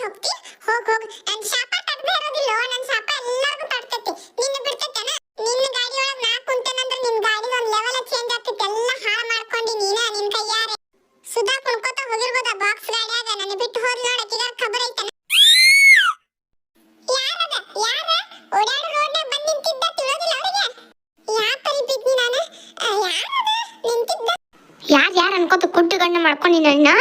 ಹೋಗ್ತಿ ಹೋಗ್ ಹೋಗ್ ನನ್ನ ಶಾಪ ತಡದೇ ಇರೋದಿಲ್ಲ ನನ್ನ ಶಾಪ ಎಲ್ಲರಿಗೂ ತಡ್ತೈತಿ ನಿನ್ನ ಬಿಡ್ತೈತೇನ ನಿನ್ನ ಗಾಡಿ ಒಳಗೆ ನಾ ಕುಂತೇನಂದ್ರೆ ನಿನ್ನ ಗಾಡಿ ಒಂದು ಲೆವೆಲ್ ಚೇಂಜ್ ಆಗ್ತೈತಿ ಎಲ್ಲ ಹಾಳು ಮಾಡ್ಕೊಂಡಿ ನೀನ ನಿನ್ನ ಕೈಯಾರೆ ಸುಧಾ ಕುಣ್ಕೋತ ಹೋಗಿರ್ಬೋದ ಬಾಕ್ಸ್ ಗಾಡಿಯಾಗ ನನ್ನ ಬಿಟ್ಟು ಹೋದ್ ನೋಡ ಅಕ್ಕಿಗಾರ ಖಬರ್ ಐತನ ಯಾರದ ಯಾರ ಓಡಾಡ ರೋಡ್ನಾಗ ಬಂದು ನಿಂತಿದ್ದ ತಿಳಿಯೋದಿಲ್ಲ ಅವರಿಗೆ ಯಾ ತಲಿ ಬಿದ್ನಿ ನಾನು ಯಾರದ ನಿಂತಿದ್ದ ಯಾರು ಅನ್ಕೋತ ಕುಟ್ಟು ಗಣ್ಣ ಮಾಡ್ಕೊಂಡಿನ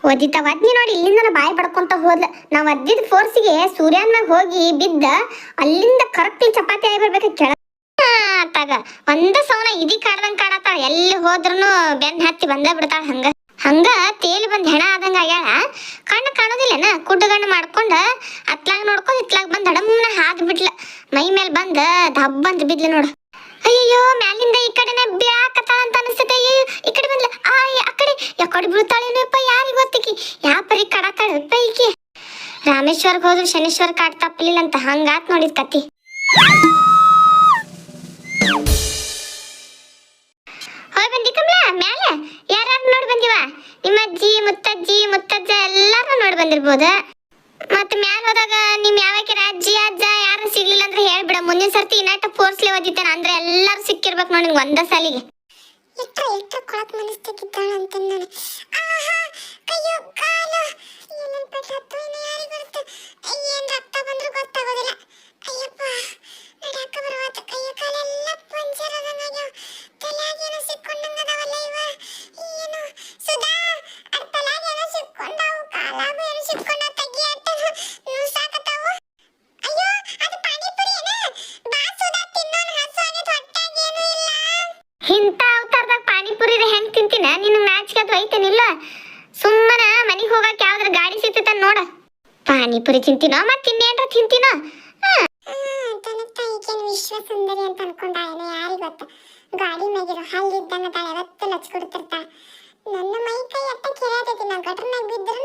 ಒದ್ದಿತ ಒದ್ನಿ ನೋಡಿ ಇಲ್ಲಿಂದ ಬಾಯಿ ಬಡ್ಕೊಂತ ಹೋದ್ಲ ನಾವ್ ಒದ್ದಿದ ಫೋರ್ಸಿಗೆ ಸೂರ್ಯನ ಮ್ಯಾಗ ಹೋಗಿ ಬಿದ್ದ ಅಲ್ಲಿಂದ ಕರೆಕ್ಟ್ ಚಪಾತಿ ಆಗಿ ಬರ್ಬೇಕು ಕೆಳ ತಾಗ ಒಂದ ಸೌನ ಇದಿ ಕಾಡ್ದಂಗ ಕಾಡತಾಳ ಎಲ್ಲಿ ಹೋದ್ರೂ ಬೆನ್ ಹತ್ತಿ ಬಂದ ಬಿಡ್ತಾಳ ಹಂಗ ಹಂಗ ತೇಲಿ ಬಂದ್ ಹೆಣ ಆದಂಗ ಆಗ್ಯಾಳ ಕಣ್ಣು ಕಾಣೋದಿಲ್ಲನ ಕುಡ್ಡುಗಣ್ಣು ಮಾಡ್ಕೊಂಡ ಅತ್ಲಾಗ ನೋಡ್ಕೊಂಡ್ ಇತ್ಲಾಗ ಬಂದ್ ಹಡಮ್ನ ಹಾದ್ ಬಿಡ್ಲ ಮೈ ಮೇಲ್ ಬಂದ ದಬ್ಬ ಅಂತ ಬಿದ್ಲ ನೋಡು ಅಯ್ಯೋ ಮ್ಯಾಲಿಂದ ಈ ಕಡೆನೆ ಬ್ಯಾಕತಾಳ ಅಂತ ಅನಿಸ್ತೈತೆ ಈ ಕಡೆ ಬಂದ್ಲ ಆ ಕಡೆ ಯಾಕಡೆ ಬೀಳ್ತಾಳೇನಪ್ಪ ಯಾರಿಗ ಗೊತ್ತಿಕ್ಕಿ ಯಾ ಪರಿ ಕಡತಾಳಪ್ಪ ಈಕಿ ರಾಮೇಶ್ವರ್ಗೆ ಹೋದ್ರು ಶನೇಶ್ವರ ಕಾಡ್ ತಪ್ಪಲಿಲ್ಲ ಅಂತ ಹಂಗಾತ್ ನೋಡಿದ್ ಕತಿ ಹೋಯ್ ಬಂದಿ ಕಮಲ ಮ್ಯಾಲೆ ಯಾರು ನೋಡಿ ಬಂದಿವ ನಿಮ್ಮ ಅಜ್ಜಿ ಮುತ್ತಜ್ಜಿ ಮುತ್ತಜ್ಜ ಎಲ್ಲಾರು ನೋಡಿ ಬಂದಿರ್ಬೋದ ಮತ್ತ ಮ್ಯಾಲ ಹೋದಾಗ ನಿಮ್ ಯಾವಕ್ಕಿರ ಅಜ್ಜಿ ಅಜ್ಜ ಯಾರು ಸಿಗ್ಲಿಲ್ಲ ಅಂದ್ರೆ ಹೇಳ್ಬಿಡ ಮುಂದಿನ ಸರ್ತಿ ಇನ್ನಾಟ ಫೋರ್ಸ್ಲಿ ಓದಿತ್ತೇನೆ ಅಂದ್ರೆ ಎಲ್ಲಾರು ಸಿಕ್ಕಿರ್ಬೇಕು ನೋಡಿ ನಿಂಗೆ ಒಂದ ಸಾಲಿಗೆ ಎಟ್ಟ ಕೊಳಕ್ ಮನಸ್ತಾಗಿದ್ದಾಳ ಅಂತ ನಾನು ಆಹಾ ಕೈಯೋ ಕಾಲು ಏನೇನ್ ಪೆಟ್ಟ ಇನ್ನು ಯಾರಿಗೆ ಗೊತ್ತ ಏನ್ ರಕ್ತ ಬಂದ್ರು ಗೊತ್ತಾಗೋದಿಲ್ಲ ಅಯ್ಯಪ್ಪ ನಡ್ಯಾಕ ಬರವಾತ ಕೈಯ ಕಾಲೆಲ್ಲ ಪಂಚರ್ ಆದಂಗಾಗ್ಯಾವ ತಲೆಯಾಗೇನೋ ಸಿಕ್ಕೊಂಡಂಗದಾವಲ್ಲ ಇವ ಏನು ಸುಧಾ ತಲೆಯಾಗೇನೋ ಸಿಕ್ಕೊಂಡಾವು ಕಾಲಾಗು ಏನೋ ಸಿಕ್ಕೊಂಡ ತಗಿ ಅಟ್ಟ ಸಾಕತ್ತಾವು ಅಯ್ಯೋ ಅದು ಪಾನಿಪುರಿ ಏನ ಬಾ ಸುಧಾ ತಿನ್ನೋಣ ಹಸು ಆಗೈತೆ ಹೊಟ್ಟಾಗ ಏನೂ ಇಲ್ಲ ಇಂಥ ಅವತಾರದಾಗ ಪಾನಿಪುರಿ ಹೆಂಗ್ ತಿಂತೀನ ನಿನ್ನ ಮ್ಯಾಚ್ಗೆ ಅದು ಐತೇನಿಲ್ಲ ಸುಮ್ಮನ ಮನೆಗೆ ಹೋಗಕ್ಕೆ ಯಾವ್ದಾರ ಗಾಡಿ ಸಿಗ್ತೈತ ನೋಡ ಪಾನಿಪುರಿ ತಿಂತೀನೋ ಮತ್ತೆ ಇನ್ನೇನ್ರ ತಿಂತೀನೋ ವಿಶ್ವ ಸುಂದರಿ ಅಂತ ಅನ್ಕೊಂಡ ಯಾರಿಗೆ ಗೊತ್ತ ಗಾಡಿ ಮ್ಯಾಗಿರೋ ಹಲ್ಲಿದ್ದಂಗ ತಾಳೆ ಯಾವತ್ತು ಲಚ್ಕೊಡ್ತಿರ್ತಾಳ ನನ್ನ ಮೈ ಕೈ ಎಟ್ಟ ಕೆರೆಯತೈತಿ ನಾವು ಗಟರ್ನಾಗ ಬಿದ್ರೂ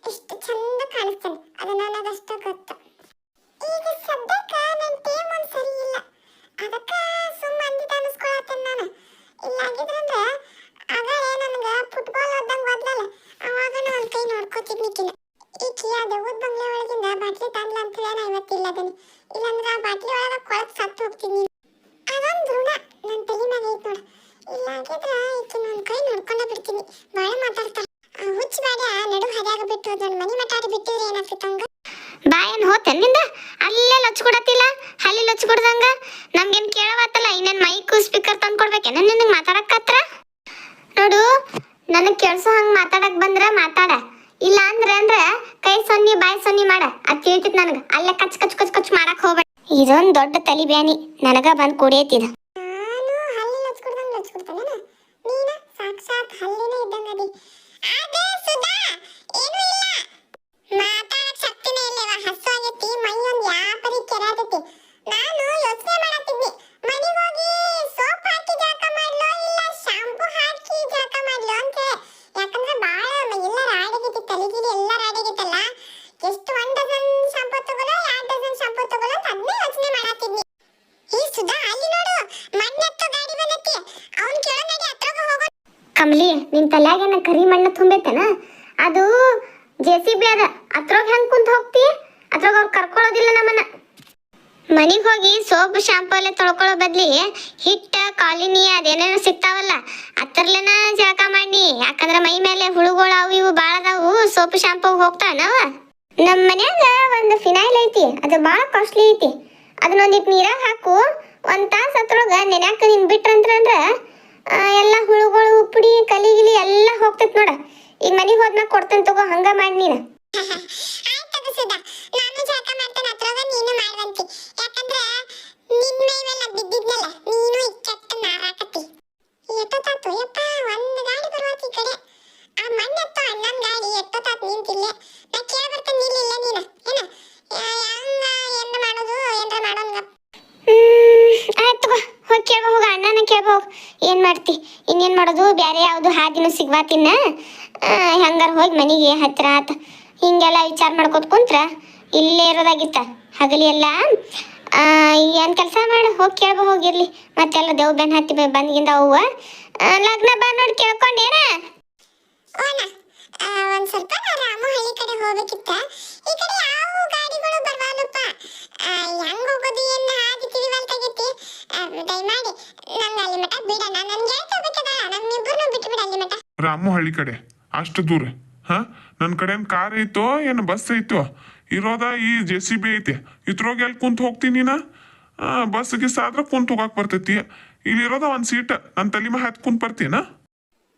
ಎಷ್ಟು ಚಂದ ಕಾಣಿಸ್ತೇನೆ ಅದು ನನಗಷ್ಟ ಗೊತ್ತು ಈಗ ಸದ್ಯಕ್ಕೆ ನನ್ನ ಟೇಮ್ ಒಂದು ಸರಿ ಇಲ್ಲ ಅದಕ್ಕೆ ಸುಮ್ಮ ಅಂದಿದ್ದ ಅನಿಸ್ಕೊಳತ್ತೇನೆ ನಾನು ಇಲ್ಲಾಗಿದ್ರಂದ್ರೆ ಆಗಲೇ ನನಗೆ ಫುಟ್ಬಾಲ್ ಓದ್ದಂಗೆ ಓದ್ಲಲ್ಲ ಅವಾಗ ಒಂದು ಕೈ ನೋಡ್ಕೋತಿದ್ನಿಕ್ಕಿನ ಈಕಿ ಆ ದೆವ್ವದ ಬಂಗ್ಲೆ ಒಳಗಿಂದ ಬಾಟ್ಲಿ ತಂದ್ಲ ಅಂತ ನಾ ಇವತ್ತಿಲ್ಲ ಅದನ್ನು ಇಲ್ಲಾಂದ್ರೆ ಆ ಬಾಟ್ಲಿ ಒಳಗೆ ಕೊಳಕ್ ಸತ್ತು ಹೋಗ್ತೀನಿ ಅದೊಂದು ಋಣ ನನ್ನ ತಲೆ ಮ್ಯಾಗ ಐತೆ ನೋಡು ಇಲ್ಲಾಗಿದ್ರೆ ಈಕಿ ನನ್ನ ಕೈ ನೋಡ್ಕೊಂಡೇ ಬಿಡ್ತೀನಿ ಭಾಳ ಮಾತಾಡ್ತಾಳೆ ಹುಚ್ಚ ಬಾಡ್ಯ ನಡು ಹರಿಯಾಗ ಬಿಟ್ಟು ನನ್ನ ಮನೆ ಮಟಾಡಿ ಬಿಟ್ಟಿದ್ರೆ ಏನಾಗ್ತಿತ್ತು ಹಂಗ ಬಾಯನ್ ಹೋತನ್ನಿಂದ ಅಲ್ಲೇ ಲಚ್ಕೊಡತ್ತಿಲ್ಲ ಅಲ್ಲಿ ಲಚ್ಕೊಡ್ದಂಗ ನಮ್ಗೇನು ಕೇಳವತ್ತಲ್ಲ ಇನ್ನೇನು ಮೈಕು ಸ್ಪೀಕರ್ ತಂದು ಕೊಡ್ಬೇಕೇನ ನಿನಗೆ ಮಾತಾಡಕ್ಕತ್ರ ನೋಡು ನನಗೆ ಕೇಳಿಸೋ ಹಂಗೆ ಮಾತಾಡಕ್ ಬಂದ್ರೆ ಮಾತಾಡ ಇಲ್ಲ ಅಂದ್ರೆ ಕೈ ಸೊನ್ನಿ ಬಾಯಿ ಸೊನ್ನಿ ಮಾಡ ಅದು ತಿಳಿತೈತಿ ನನಗೆ ಅಲ್ಲೇ ಕಚ್ ಕಚ್ ಕಚ್ ಕಚ್ ಮಾಡಕ್ ಹೋಗ್ಬೇಡ ಇದೊಂದು ದೊಡ್ಡ ತಲಿ ಬ್ಯಾನಿ ನನಗ ಬಂದು ಕುಡಿಯತ್ತಿದ ನಾನು ಹಲ್ಲಿ ಲಚ್ಕೊಡ್ದಂಗೆ ಲಚ್ಕೊಡ್ತಾನೇನ ನೀನ ಸಾಕ್ಷಾತ್ ಹಲ್ಲಿನೇ ಇದ್ದಂಗ ಅದಿ ಅದೇ ಸುಧಾ ಏನೂ ಇಲ್ಲ ಮಾತಾಡಕ್ ಶಕ್ತಿನೇ ಇಲ್ಲವ ಹಸು ಆಗೈತಿ ಮೈ ಒಂದು ಯಾಪರಿ ಕೆರೆಯತೈತಿ ನಾನು ಯೋಚನೆ ಮಾಡತ್ತಿದ್ನಿ ಮನೆಗೆ ಹೋಗಿ ಸೋಪ್ ಹಾಕಿ ಜಳಕ ಮಾಡ್ಲೋ ಇಲ್ಲ ಶಾಂಪೂ ಹಾಕಿ ಜಳಕ ಮಾಡ್ಲೋ ಅಂತ ಯಾಕಂದ್ರೆ ಭಾಳ ಎಲ್ಲ ರಾಡಿಗಿತ್ತು ತಲೆಗಿರಿ ಎಲ್ಲ ರಾಡಿಗಿತ್ತಲ್ಲ ಎಷ್ಟು 1 ಡಜನ್ ಶಾಂಪೂ ತಗೊಳ್ಳೋ 2 ಡಜನ್ ಶಾಂಪೂ ತಗೊಳ್ಳೋ ಅಂತ ಅದನ್ನೇ ಯೋಚನೆ ಮಾಡತ್ತಿದ್ನಿ ಈ ಸುಧಾ ಅಲ್ಲಿ ನೋಡು ಮಣ್ಣೆತ್ತು ಗಾಡಿ ಬಂದೈತಿ ಅವ್ನು ಕೇಳೋ ನಡಿ ಹತ್ರಾಗ ಹೋಗೋ ಕಮಲಿ ನಿನ್ ತಲೆಯಾಗೇನ ಕರಿ ಮಣ್ಣು ತುಂಬೈತೇನ ಅದು JCB ಅದ ಅದ್ರಾಗ ಹೆಂಗ್ ಕುಂತ ಹೋಗ್ತಿ ಅದ್ರಾಗ ಅವ್ರು ಕರ್ಕೊಳ್ಳೋದಿಲ್ಲ ನಮ್ಮನ್ನ ಮನೆಗೆ ಹೋಗಿ ಸೋಪ್ ಶಾಂಪೂ ಎಲ್ಲ ತೊಳ್ಕೊಳ್ಳೋ ಬದ್ಲಿ ಹಿಟ್ಟ ಕಾಲಿನಿ ಅದೇನೇನೋ ಸಿಗ್ತಾವಲ್ಲ ಅತ್ತರ್ಲೆನ ಜಳಕ ಮಾಡಿ ಯಾಕಂದ್ರೆ ಮೈ ಮೇಲೆ ಹುಳುಗಳು ಅವು ಇವು ಭಾಳ ಅದಾವು ಸೋಪ್ ಶಾಂಪೂ ಹೋಗ್ತಾವನವ ನಮ್ಮ ಮನ್ಯಾಗ ಒಂದು ಫಿನೈಲ್ ಐತಿ ಅದು ಭಾಳ ಕಾಸ್ಟ್ಲಿ ಐತಿ ಅದನ್ನೊಂದಿಟ್ಟು ನೀರಾಗ ಹಾಕು 1 ತಾಸು ಅದ್ರೊಳಗೆ ನೆನ್ಯಾಕ ನಿನ್ ಬಿಟ್ರಂದ್ರೆ ಎಲ್ಲ ಹುಳುಗಳು ಉಪ್ಪುಡಿ ಕಲಿಗಿಲಿ ಎಲ್ಲ ಹೋಗ್ತೈತಿ ನೋಡ ಈಗ ಮನೆಗೆ ಹೋದ್ಮ್ಯಾಗ ಕೊಡ್ತೇನೆ ತಗೋ ಹಂಗ ಮಾಡಿ ನೀನು ಆಯ್ತದ ಸುಧಾ ನಾನು ಜಳಕ ಮಾಡ್ತೇನೆ ಅದ್ರಾಗ ನೀನು ಮಾಡುವಂತಿ ಯಾಕಂದ್ರೆ ನಿನ್ನ ಮೈ ಮೇಲೆ ಬಿದ್ದಿದ್ನಲ್ಲ ನೀನು ಕೆಟ್ಟ ನಾರಾಕತಿ ಎಷ್ಟೊತ್ತಾತು ಯಪ್ಪ ಒಂದು ಗಾಡಿ ಬರುವಾತಿ ಈ ಕಡೆ ಆ ಮಣ್ಣೆತ್ತು ಅಣ್ಣನ ಗಾಡಿ ಎಷ್ಟೊತ್ತಾತು ನಿಂತಿಲ್ಲ ನಾ ಕೇಳ ಬರ್ತೇನೆ ನಿಲ್ಲಿಲ್ಲ ನೀನು ಏನ ಹಂಗ ಏನ್ರ ಮಾಡೋದು ಏನ್ರ ಮಾಡೋಂಗ ಆಯ್ತು ಹೋಗಿ ಕೇಳ್ಬೋ ಹೋಗ ಅಣ್ಣನ ಕೇಳ್ಬೋ ಏನ್ ಮಾಡ್ತಿ ಇನ್ನೇನ್ ಮಾಡೋದು ಬೇರೆ ಯಾವುದು ಹಾದಿನೂ ಸಿಗ್ವಾತಿನ್ನ ಹೆಂಗಾರ ಹೋಗಿ ಮನೆಗೆ ಹತ್ರ ಆತ ಹಿಂಗೆಲ್ಲ ವಿಚಾರ ಮಾಡ್ಕೋತ ಕುಂತ್ರ ಇಲ್ಲೇ ಇರೋದಾಗಿತ್ತ ಹಗಲಿ ಎಲ್ಲ ಏನು ಕೆಲಸ ಮಾಡು ಹೋಗಿ ಕೇಳ್ಬೋ ಹೋಗಿರ್ಲಿ ಮತ್ತೆಲ್ಲ ದೇವ್ ಬೆನ್ ಹತ್ತಿ ಬಂದ್ಗಿಂದ ಅವ್ವ ಲಗ್ನ ಬಾ ನೋಡಿ ಕೇಳ್ಕೊಂಡೇನ ಹೋಗ್ಬೇಕಿತ್ತ. ಈ ಕಡೆ ಯಾವ ಗಾಡಿಗಳು ಬರ್ವಾಲಪ್ಪ. ಹೆಂಗ್ ಹೋಗೋದು ಏನ್ ಹಾದಿ ತಿಳಿವಲ್ತಾಗೈತಿ. ದಯಮಾಡಿ ನಂಗೆ ಅಲ್ಲಿ ಮಠ ಬಿಡಣ. ನನ್ಗೆ ಯಾಕೆ ಹೋಗ್ಬೇಕದ, ನಮ್ಮಿಬ್ಬರನ್ನು ಬಿಟ್ಟು ಬಿಡ ಅಲ್ಲಿ ಮಠ. ರಾಮು ಹಳ್ಳಿ ಕಡೆ ಅಷ್ಟು ದೂರ ನನ್ನ ಕಡೆ ಏನು ಕಾರ್ ಐತೋ ಏನು ಬಸ್ ಐತೋ? ಇರೋದ ಈ JCB ಐತಿ. ಇದ್ರೋಗಿ ಎಲ್ಲಿ ಕುಂತ ಹೋಗ್ತೀನಿ ನಾ? ಬಸ್ ಗಿಸ್ ಆದ್ರೆ ಕುಂತ ಹೋಗಕ್ ಬರ್ತೈತಿ. ಇಲ್ಲಿರೋದ ಒಂದು ಸೀಟ್ ನನ್ನ ತಲೆ ಮೇಲೆ ಹತ್ತು ಕುಂತ ಬರ್ತೀನ?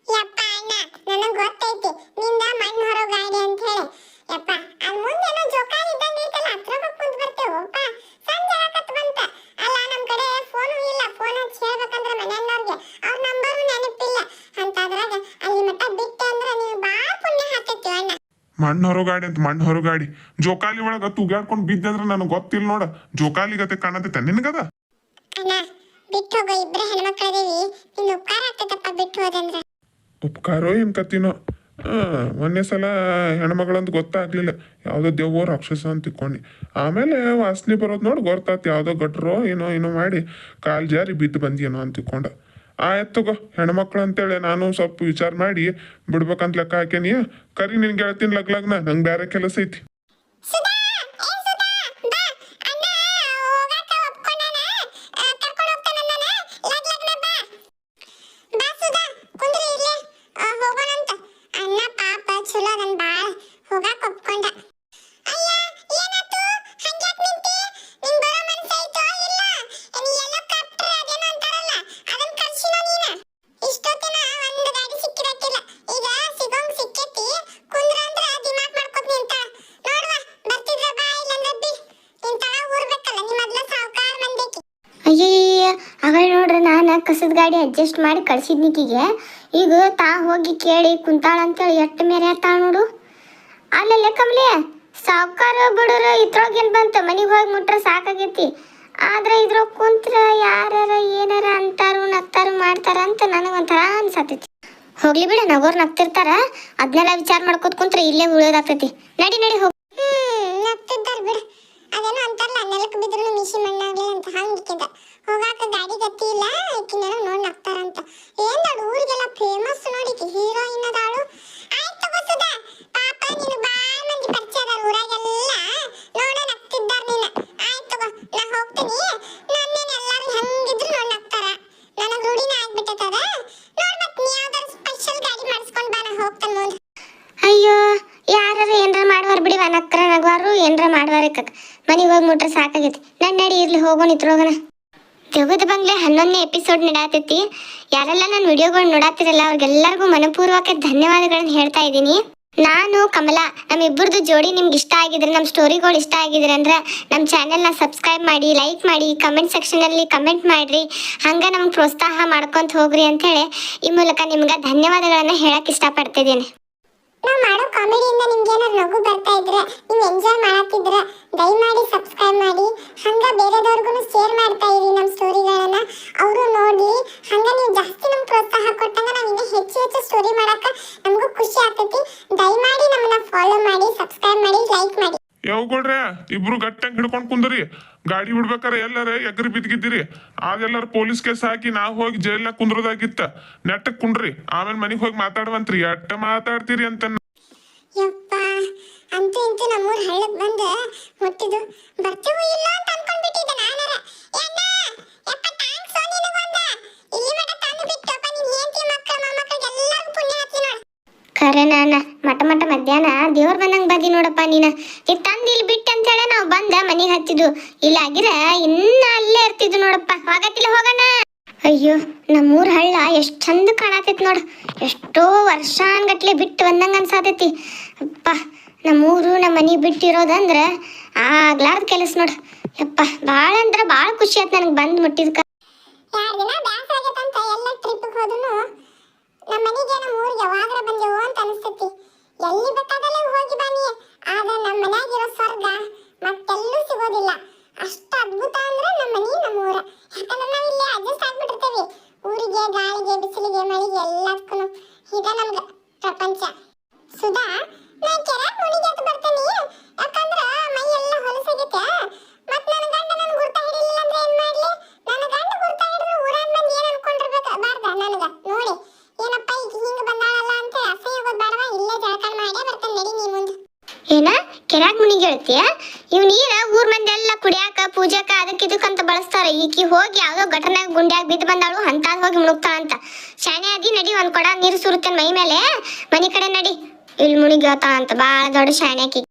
ಯಪ್ಪ ಅಣ್ಣ, ನನಗೆ ಗೊತ್ತೈತಿ ನಿಂದ ಮಣ್ಣು ಹೊರೋ ಗಾಡಿ ಅಂತ ಹೇಳಿ. ಯಪ್ಪ ಅಲ್ಲಿ ಮುಂದೇನೋ ಜೋಕಾಲಿ ಇದ್ದಂಗೆ ಐತಲ್ಲ, ಹತ್ರ ಕುಂತ ಬರ್ತೇವಪ್ಪ. ಸಂಜೆ ಆಗತ್ ಬಂತ. ಅಲ್ಲ ನಮ್ಮ ಕಡೆ ಫೋನು ಇಲ್ಲ. ಫೋನ್ ಹಚ್ಚಿ ಹೇಳ್ಬೇಕಂದ್ರೆ ಮನೆಯವ್ರಿಗೆ ಅವ್ರ ನಂಬರು ನೆನಪಿಲ್ಲ. ಅಂತಾದ್ರಾಗ ಅಲ್ಲಿ ಮಠ ಬಿಟ್ಟೆ ಅಂದ್ರೆ ನೀವು ಭಾಳ ಪುಣ್ಯ ಹಾಕೈತಿ ಅಣ್ಣ. ಮಣ್ಣು ಹೊರೋ ಗಾಡಿ ಅಂತ ಮಣ್ಣು ಹೊರೋ ಗಾಡಿ ಜೋಕಾಲಿ ಒಳಗೆ ತುಗಾಡ್ಕೊಂಡು ಬಿದ್ದಂದ್ರೆ ನನಗೆ ಗೊತ್ತಿಲ್ಲ ನೋಡ. ಜೋಕಾಲಿ ಗತೆ ಕಾಣತೈತೆ ನಿನಗದ? ಅಣ್ಣ ಬಿಟ್ಟು ಹೋಗೋ, ಇಬ್ಬರೇ ಹೆಣ್ಮಕ್ಳದೇವಿ. ನಿನ್ನ ಉಪಕಾರ ಆಗ್ತೈತಪ್ಪ ಬಿಟ್ಟು ಹೋದಂದ್ರೆ. ಉಪಕಾರೋ ಏನು ಕತ್ತಿನೋ. ಮೊನ್ನೆ ಸಲ ಹೆಣ್ಮಗಳಂತ ಗೊತ್ತಾಗ್ಲಿಲ್ಲ, ಯಾವುದೋ ದೆವ್ವೋ ರಾಕ್ಷಸ ಅಂತ ತಿಕ್ಕೊಂಡು. ಆಮೇಲೆ ವಾಸನೆ ಬರೋದು ನೋಡಿ ಗೊತ್ತಾಯ್ತು, ಯಾವುದೋ ಗಟ್ರೋ ಏನೋ ಮಾಡಿ ಕಾಲು ಜಾರಿ ಬಿದ್ದು ಬಂದೇನೋ ಅಂತ ತಿಕ್ಕೊಂಡ. ಆಯ್ತು ತಗೋ, ಹೆಣ್ಮಕ್ಳು ಅಂತೇಳಿ ನಾನು ಸ್ವಲ್ಪ ವಿಚಾರ ಮಾಡಿ ಬಿಡ್ಬೇಕಂತ ಲೆಕ್ಕ ಹಾಕೇನಿ. ಕರಿ ನಿನ್ಗೆ ಹೇಳ್ತೀನಿ ಲಗ್ನ, ನಂಗೆ ಬೇರೆ ಕೆಲಸ ಐತಿ. ಸುಧಾ, ಏ ಸುಧಾ, ಬಾ. ಅಣ್ಣ ಹೋಗಾಕ ಒಪ್ಕೊಂಡಾನ. ಕರ್ಕೊಂಡು ಹೋಗ್ತಾನನ್ನ. ಲಗ್ನ ಬಾ. ಬಾ ಸುಧಾ, ಕುಂದ್ರಿ ಇಲ್ಲೇ. ಹೋಗೋಣಂತ. ಅಣ್ಣ ಪಾಪ ಚಲೋ ಅದನ್ ಬಾಳ. ಹೋಗಾಕ ಒಪ್ಕೊಂಡ. ಅಯ್ಯ ಏನಾತು? ಹಂಗ್ಯಾಕ್ ನಿಂತಿ? ನಿಂಗ್ ಬರೋ ಮನಸ್ಸೈತೋ ಇಲ್ಲ? ನೀ ಹೆಲಿಕಾಪ್ಟರ್ ಅದೇನೋ ಅಂತಾರಲ್ಲ, ಅದನ್ನ ಕಳ್ಸಿನೋ ನೀನ? ಇಷ್ಟೊತ್ತಿನ ಒಂದು ಗಾಡಿ ಸಿಕ್ಕಿರಕ್ಕಿಲ್ಲ. ಈಗ ಸಿಗೋಂಗ್ ಸಿಕ್ಕೈತಿ. ಕುಂದ್ರ ಅಂದ್ರ ದಿಮಾಕ್ ಮಾಡ್ಕೊತ ನಿಂತಾಳ. ನೋಡ್ವಾ ಬರ್ತಿದ್ರ ಬಾ, ಇಲ್ಲಂದ್ರ ಬಿ. ನಿಂತಾಳ ಊರ್ಬೇಕಲ್ಲ, ನಿಮ್ಮ ಮೊದ್ಲ ಸಾವುಕಾರ ಮಂದಿಕಿ. ಅಯ್ಯಯ್ಯ, ಅಗಳ ನೋಡ್ರಿ ನಾನು ಕಸದ ಗಾಡಿ ಅಡ್ಜಸ್ಟ್ ಮಾಡಿ ಕಳ್ಸಿದ್ನಿಕಿಗೆ. ಈಗ ತಾ ಹೋಗಿ ಕೇಳಿ ಕುಂತಾಳ ಅಂತೇಳಿ ಎಟ್ಟು ಮೇರೆ ಆತಾಳ ನೋಡು. ಅಲ್ಲಲ್ಲೇ ಕಮಲಿ, ಸಾವುಕಾರ ಬಡವರು ಇದ್ರೊಳಗೇನು ಬಂತು, ಮನೆಗೆ ಹೋಗಿ ಮುಟ್ರೆ ಸಾಕಾಗೈತಿ. ಆದ್ರೆ ಇದ್ರೊಳಗೆ ಕುಂತ್ರ ಯಾರ ಏನಾರ ಅಂತಾರು ನಗ್ತಾರು ಮಾಡ್ತಾರ ಅಂತ ನನಗೊಂಥರ ಅನ್ಸತೈತಿ. ಹೋಗ್ಲಿ ಬಿಡ, ನಗೋರು ನಗ್ತಿರ್ತಾರ. ಅದನ್ನೆಲ್ಲ ವಿಚಾರ ಮಾಡ್ಕೋತ ಕುಂತ್ರೆ ಇಲ್ಲೇ ಉಳಿಯೋದಾಗ್ತೈತಿ. ನಡಿ ನಡಿ ಹೋಗಿ. ನಗ್ತಿದ್ದಾರ ಬಿಡ. ಅದೇನೋ ಅಂತಾರಲ್ಲ, ನೆಲಕ್ಕೆ ಬಿದ್ರು ಮಿಷಿ ಮಣ್ಣಾಗ್ಲಿ ಅಂತ ಹಂಗಿಕ್ಕಿದ. ಹೋಗಾಕ ಗಾಡಿ ಗತಿ ಇಲ್ಲ, ಈಕಿನೇನೋ ನೋಡಿ ನಗ್ತಾರಂತ. ಏನ್ ನೋಡು ಊರಿಗೆಲ್ಲ ಫೇಮಸ್ ನೋಡಿಕಿ, ಹೀರೋಯಿನ್ ಅದಾಳು. ಆಯ್ತು ತಗೋಸದ, ಪಾಪ ನೀನು ಬಾಳ್ ಮಂದಿ ಪರಿಚಯ ಅದಾರ ಊರಾಗೆಲ್ಲ. ನೋಡ ನಗ್ತಿದ್ದಾರ ನೀನ. ಆಯ್ತು ತಗೋ, ನಾ ಹೋಗ್ತೀನಿ. ನನ್ನೇನು ಎಲ್ಲಾರು ಹೆಂಗಿದ್ರು ನೋಡಿ ನಗ್ತಾರ. ನನಗ್ ರೂಢಿನ ಆಗ್ಬಿಟ್ಟದ. ನೋಡ್ ಮತ್ ನೀ ಯಾವ್ದಾರು ಸ್ಪೆಷಲ್ ಗಾಡಿ ಮಾಡಿಸ್ಕೊಂಡ್ ಬಾ, ನಾ ಹೋಗ್ತಾನೆ ಮುಂದೆ. ಅಯ್ಯೋ, ಯಾರು ಏನ್ರ ಮಾಡುವಾರ ಬಿಡಿವ, ನಕ್ರ ನಗವಾರು ಏನ್ರ ಮಾಡುವಾರ ಮನೆಗೆ ಹೋಗಿ ಮುಟ್ರೆ ಸಾಕಾಗೈತಿ. ನಡಿ ಇರ್ಲಿ, ಹೋಗೋಣ ಇತ್ರೋಗಣ. ಜಗದ ಬಂಗ್ಲೆ 11ನೇ ಎಪಿಸೋಡ್ ನಡಾತೈತಿ. ಯಾರೆಲ್ಲ ನನ್ನ ವಿಡಿಯೋಗಳು ನೋಡಾತಿರಲ್ಲ ಅವ್ರಿಗೆಲ್ಲರಿಗೂ ಮನಪೂರ್ವಕ ಧನ್ಯವಾದಗಳನ್ನ ಹೇಳ್ತಾ ಇದ್ದೀನಿ. ನಾನು ಕಮಲಾ, ನಮ್ಮಿಬ್ಬರದು ಜೋಡಿ ನಿಮ್ಗೆ ಇಷ್ಟ ಆಗಿದ್ರೆ, ನಮ್ಮ ಸ್ಟೋರಿಗಳು ಇಷ್ಟ ಆಗಿದ್ರೆ ಅಂದ್ರೆ ನಮ್ಮ ಚಾನೆಲ್ನ ಸಬ್ಸ್ಕ್ರೈಬ್ ಮಾಡಿ, ಲೈಕ್ ಮಾಡಿ, ಕಮೆಂಟ್ ಸೆಕ್ಷನಲ್ಲಿ ಕಮೆಂಟ್ ಮಾಡಿರಿ. ಹಂಗೆ ನಮ್ಗೆ ಪ್ರೋತ್ಸಾಹ ಮಾಡ್ಕೊಂತ ಹೋಗ್ರಿ ಅಂಥೇಳಿ ಈ ಮೂಲಕ ನಿಮ್ಗೆ ಧನ್ಯವಾದಗಳನ್ನು ಹೇಳಕ್ಕೆ ಇಷ್ಟಪಡ್ತಿದ್ದೀನಿ. ನಾವು ಮಾಡೋ ಕಾಮಿಡಿಯಿಂದ ನಿಮ್ಗೆ ಏನಾದ್ರು ನಗು ಬರ್ತಾ ಇದ್ರೆ, ನೀವು ಎಂಜಾಯ್ ಮಾಡತ್ತಿದ್ರೆ ದಯಮಾಡಿ ಸಬ್ಸ್ಕ್ರೈಬ್ ಮಾಡಿ. ಹಂಗ ಬೇರೆದವ್ರಿಗೂ ಶೇರ್ ಮಾಡ್ತಾ ಇರಿ ನಮ್ಮ ಸ್ಟೋರಿಗಳನ್ನ, ಅವರು ನೋಡ್ಲಿ. ಹಂಗ ನೀವು ಜಾಸ್ತಿ ನಮ್ಗೆ ಪ್ರೋತ್ಸಾಹ ಕೊಟ್ಟಂಗ ನಾವು ಇನ್ನೂ ಹೆಚ್ಚು ಸ್ಟೋರಿ ಮಾಡಕ ನಮಗೂ ಖುಷಿ ಆಗ್ತೈತಿ. ದಯಮಾಡಿ ನಮ್ಮನ್ನ ಫಾಲೋ ಮಾಡಿ, ಸಬ್ಸ್ಕ್ರೈಬ್ ಮಾಡಿ, ಲೈಕ್ ಮಾಡಿ. ಯಾವಗಳ್ರೆ ಇಬ್ರು ಗಟ್ಟಂಗ್ ಹಿಡ್ಕೊಂಡು ಕುಂದ್ರಿ. ಗಾಡಿ ಬಿಡ್ಬೇಕಾರೆ ಎಲ್ಲಾರ ಎಗ್ರಿ ಬಿದ್ದಿದ್ದೀರಿ. ಅದೆಲ್ಲಾರ ಪೊಲೀಸ್ ಕೇಸ್ ಹಾಕಿ ನಾವು ಹೋಗಿ ಜೈಲ್ನಾಗ ಕುಂದ್ರೋದಾಗಿತ್ತ. ನೆಟ್ಟಕ್ ಕುಂಡ್ರಿ, ಆಮೇಲೆ ಮನೆಗೆ ಹೋಗಿ ಮಾತಾಡುವಂತ್ರಿ. ಎಟ್ಟ ಮಾತಾಡ್ತೀರಿ ಅಂತ. ಯಪ್ಪ, ಅಂತೂ ಇಂತೂ ನಮ್ಮೂರ್ ಹಳ್ಳಕ್ ಬಂದ ಮುಟ್ಟಿದ್ದು. ಬರ್ತೀವೋ ಇಲ್ಲ ಅಂತ ಅನ್ಕೊಂಡ್ಬಿಟ್ಟಿದ್ದೆ ನಾನಾರ. ಯಣ್ಣ, ಯಪ್ಪ ಥ್ಯಾಂಕ್ಸ್ ನಿನಗೊಂದ. ಇಲ್ಲಿ ಮಠ ತಂದು ಬಿಟ್ಟಪ್ಪ, ನಿನ್ ಹೆಂಡತಿ ಮಕ್ಕಳ ಮೊಮ್ಮಕ್ಕಳಿಗೆಲ್ಲರಿಗೂ ಪುಣ್ಯ ಹಚ್ಚಿ ನೋಡು. ಖರೆ ನಾನ ಮಠ ಮಧ್ಯಾಹ್ನ ದೇವ್ರ ಬಂದಂಗೆ ಬಂದಿ ನೋಡಪ್ಪ ನೀನು. ಈಗ ತಂದು ಇಲ್ಲಿ ಬಿಟ್ಟು ಅಂತೇಳಿ ನಾವು ಬಂದ ಮನೆಗೆ ಹತ್ತಿದ್ದು. ಇಲ್ಲ ಆಗಿರ ಇನ್ನ ಅಲ್ಲೇ ಇರ್ತಿದ್ದು ನೋಡಪ್ಪ. ಹೋಗತ್ತಿಲ್ಲ, ಹೋಗೋಣ. ಅಯ್ಯೋ, ನಮ್ಮೂರ ಹಳ್ಳ ಎಷ್ಟು ಚಂದ ಕಾಣತೈತಿ ನೋಡು. ಎಷ್ಟೋ ವರ್ಷಾನ್ಗಟ್ಲೆ ಬಿಟ್ಟು ಬಂದಂಗೆ ಅನ್ಸಾತೈತಿ. ಅಪ್ಪ, ನಮ್ಮೂರು ನಮ್ಮ ಮನೆ ಬಿಟ್ಟಿರೋದಂದ್ರೆ ಆಗ್ಲಾರ್ದ ಕೆಲಸ ನೋಡು. ಯಪ್ಪ, ಭಾಳ ಅಂದ್ರೆ ಭಾಳ ಖುಷಿ ಆಯ್ತು ನನಗೆ ಬಂದು ಮುಟ್ಟಿದ್ಕ. 2 ದಿನ ಬ್ಯಾಸ ಆಗೈತಂತ ಎಲ್ಲ ಟ್ರಿಪ್ಗೆ ಹೋದನು. ನಮ್ಮ ಮನೆಗೆ ನಮ್ಮ ಊರಿಗೆ ಯಾವಾಗ್ರ ಬಂದೆವು ಅಂತ ಅನಿಸ್ತೈತಿ. ಎಲ್ಲಿ ಬೇಕಾದಲ್ಲೇ ಹೋಗಿ ಬನ್ನಿ, ಆದ್ರೆ ನಮ್ಮ ಮನ್ಯಾಗಿರೋ ಸ್ವರ್ಗ ಮತ್ತೆಲ್ಲೂ ಸಿಗೋದಿಲ್ಲ. ಅಷ್ಟು ಅದ್ಭುತ ಅಂದ್ರೆ ನಮ್ಮ ಮನೆ, ನಮ್ಮ ಊರ. ಯಾಕಂದ್ರೆ ನಾವು ಇಲ್ಲೇ ಅಡ್ಜಸ್ಟ್ ಆಗ್ಬಿಟ್ಟಿರ್ತೀವಿ. ಊರಿಗೆ, ಗಾಳಿಗೆ, ಬಿಸಿಲಿಗೆ, ಮಳೆಗೆ ಎಲ್ಲದಕ್ಕೂ ಇದ ನಮ್ಗೆ ಪ್ರಪಂಚ. ಸುಧಾ, ನಾ ಕೆರೆ ಮುಣಿಗೆ ಅಂತ ಬರ್ತೀನಿ. ಯಾಕಂದ್ರೆ ಮೈ ಎಲ್ಲ ಹೊಲಸಾಗೈತೆ. ಮತ್ ನನ್ನ ಗಂಡ ನನ್ ಗುರ್ತ ಹಿಡಿಲಿಲ್ಲ ಅಂದ್ರೆ ಏನ್ ಮಾಡ್ಲಿ? ನನ್ನ ಗಂಡ ಗುರ್ತ ಹಿಡಿದ್ರೆ ಊರಾನ್ ಬಂದು ಏನ್ ಅನ್ಕೊಂಡಿರ್ಬೇಕು ಬಾರ್ದ ನನಗ ನೋಡಿ. ಏನಪ್ಪ ಈಗ ಹಿಂಗ ಬಂದಾಳಲ್ಲ ಅಂತ ಅಸಹ್ಯ ಹೋಗೋದ್ ಬೇಡವಾ? ಇಲ್ಲೇ ಜಳಕ ಮಾಡೇ ಬರ್ತಾನೆ, ನಡಿ ನೀ ಮುಂದೆ. ಏನ ಕೆರ್ಯಾಗ ಮುನಿಗೆ ಹೇಳ್ತೀಯ? ಇವ್ ನೀರ ಊರ್ ಮಂದಿ ಎಲ್ಲ ಕುಡಿಯಾಕ ಪೂಜಾಕ ಅದಕ್ಕೆ ಇದಕ್ಕಂತ ಬಳಸ್ತಾರ. ಈಕಿ ಹೋಗಿ ಯಾವ್ದೋ ಗಟರ್ನಾಗ ಗುಂಡ್ಯಾಗ ಬಿದ್ದು ಬಂದಾಳು ಅಂತಾದ್ ಹೋಗಿ ಮುಳುಗ್ತಾಳಂತ. ಶಾನೆ ಅದಿ, ನಡಿ ಒಂದ್ ಕೊಡ ನೀರು ಸುರುತ್ತೇನ್ ಮೈ ಮೇಲೆ, ಮನಿ ಕಡೆ ನಡಿ. ಇಲ್ಲಿ ಮುನಿಗೆ ಹೇಳ್ತಾಳಂತ, ಬಾಳ ದೊಡ್ಡ ಶಾನೆ ಆಕಿ.